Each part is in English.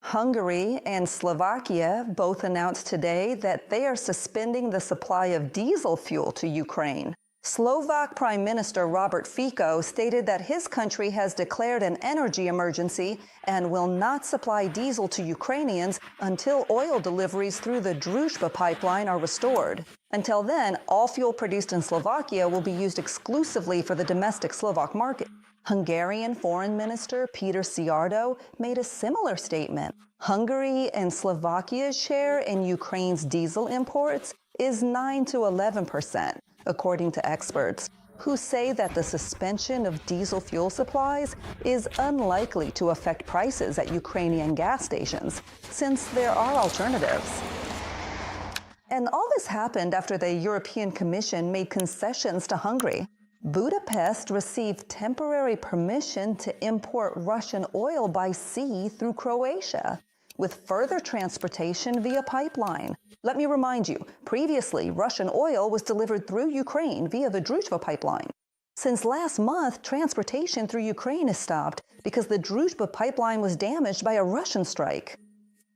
Hungary and Slovakia both announced today that they are suspending the supply of diesel fuel to Ukraine. Slovak Prime Minister Robert Fico stated that his country has declared an energy emergency and will not supply diesel to Ukrainians until oil deliveries through the Druzhba pipeline are restored. Until then, all fuel produced in Slovakia will be used exclusively for the domestic Slovak market. Hungarian Foreign Minister Peter Szijjártó made a similar statement. Hungary and Slovakia's share in Ukraine's diesel imports is 9 to 11%, according to experts, who say that the suspension of diesel fuel supplies is unlikely to affect prices at Ukrainian gas stations, since there are alternatives. And all this happened after the European Commission made concessions to Hungary. Budapest received temporary permission to import Russian oil by sea through Croatia, with further transportation via pipeline. Let me remind you, previously, Russian oil was delivered through Ukraine via the Druzhba pipeline. Since last month, transportation through Ukraine is stopped because the Druzhba pipeline was damaged by a Russian strike.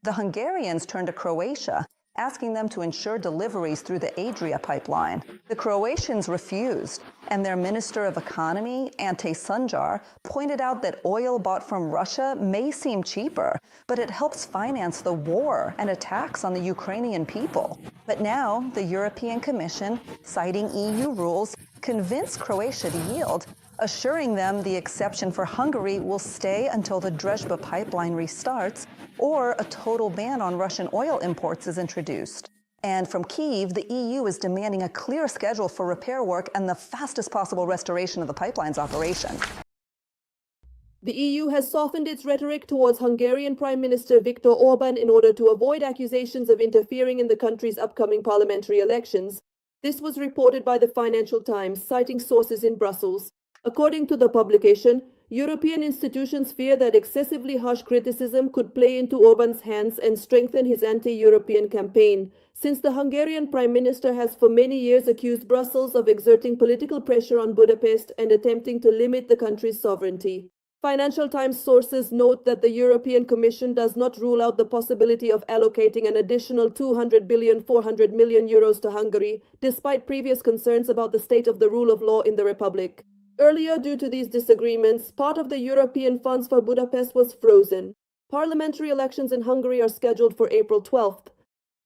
The Hungarians turned to Croatia, asking them to ensure deliveries through the Adria pipeline. The Croatians refused, and their Minister of Economy, Ante Sunjar, pointed out that oil bought from Russia may seem cheaper, but it helps finance the war and attacks on the Ukrainian people. But now, the European Commission, citing EU rules, convinced Croatia to yield, assuring them the exception for Hungary will stay until the Druzhba pipeline restarts or a total ban on Russian oil imports is introduced. And from Kyiv, the EU is demanding a clear schedule for repair work and the fastest possible restoration of the pipeline's operation. The EU has softened its rhetoric towards Hungarian Prime Minister Viktor Orban in order to avoid accusations of interfering in the country's upcoming parliamentary elections. This was reported by the Financial Times, citing sources in Brussels. According to the publication, European institutions fear that excessively harsh criticism could play into Orban's hands and strengthen his anti-European campaign, since the Hungarian Prime Minister has for many years accused Brussels of exerting political pressure on Budapest and attempting to limit the country's sovereignty. Financial Times sources note that the European Commission does not rule out the possibility of allocating an additional 200 billion 400 million euros to Hungary, despite previous concerns about the state of the rule of law in the Republic. Earlier, due to these disagreements, part of the European funds for Budapest was frozen. Parliamentary elections in Hungary are scheduled for April 12th.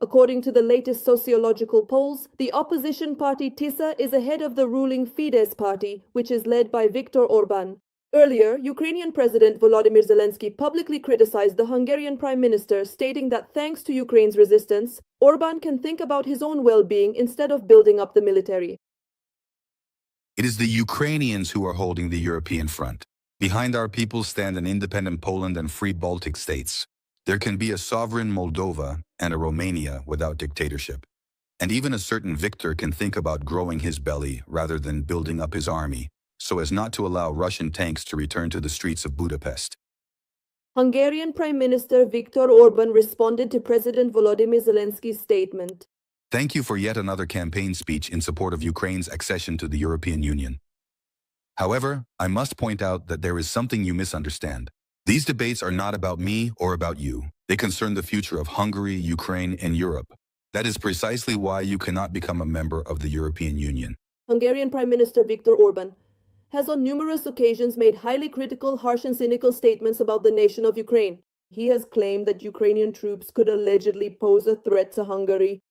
According to the latest sociological polls, the opposition party TISA is ahead of the ruling Fidesz party, which is led by Viktor Orban. Earlier, Ukrainian President Volodymyr Zelensky publicly criticized the Hungarian Prime Minister, stating that thanks to Ukraine's resistance, Orban can think about his own well-being instead of building up the military. It is the Ukrainians who are holding the European front. Behind our people stand an independent Poland and free Baltic states. There can be a sovereign Moldova and a Romania without dictatorship. And even a certain Viktor can think about growing his belly rather than building up his army, so as not to allow Russian tanks to return to the streets of Budapest. Hungarian Prime Minister Viktor Orban responded to President Volodymyr Zelensky's statement. Thank you for yet another campaign speech in support of Ukraine's accession to the European Union. However, I must point out that there is something you misunderstand. These debates are not about me or about you. They concern the future of Hungary, Ukraine, and Europe. That is precisely why you cannot become a member of the European Union. Hungarian Prime Minister Viktor Orban has on numerous occasions made highly critical, harsh and cynical statements about the nation of Ukraine. He has claimed that Ukrainian troops could allegedly pose a threat to Hungary.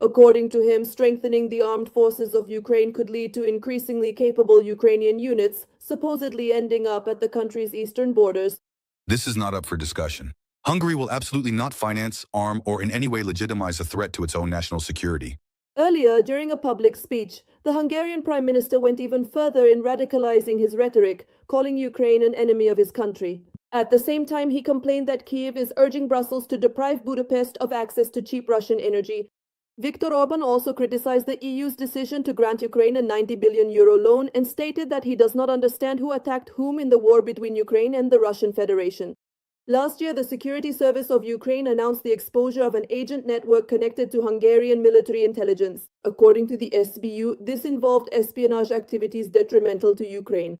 According to him, strengthening the armed forces of Ukraine could lead to increasingly capable Ukrainian units, supposedly ending up at the country's eastern borders. This is not up for discussion. Hungary will absolutely not finance, arm, or in any way legitimize a threat to its own national security. Earlier, during a public speech, the Hungarian Prime Minister went even further in radicalizing his rhetoric, calling Ukraine an enemy of his country. At the same time, he complained that Kyiv is urging Brussels to deprive Budapest of access to cheap Russian energy. Viktor Orban also criticized the EU's decision to grant Ukraine a 90 billion euro loan and stated that he does not understand who attacked whom in the war between Ukraine and the Russian Federation. Last year, the Security Service of Ukraine announced the exposure of an agent network connected to Hungarian military intelligence. According to the SBU, this involved espionage activities detrimental to Ukraine.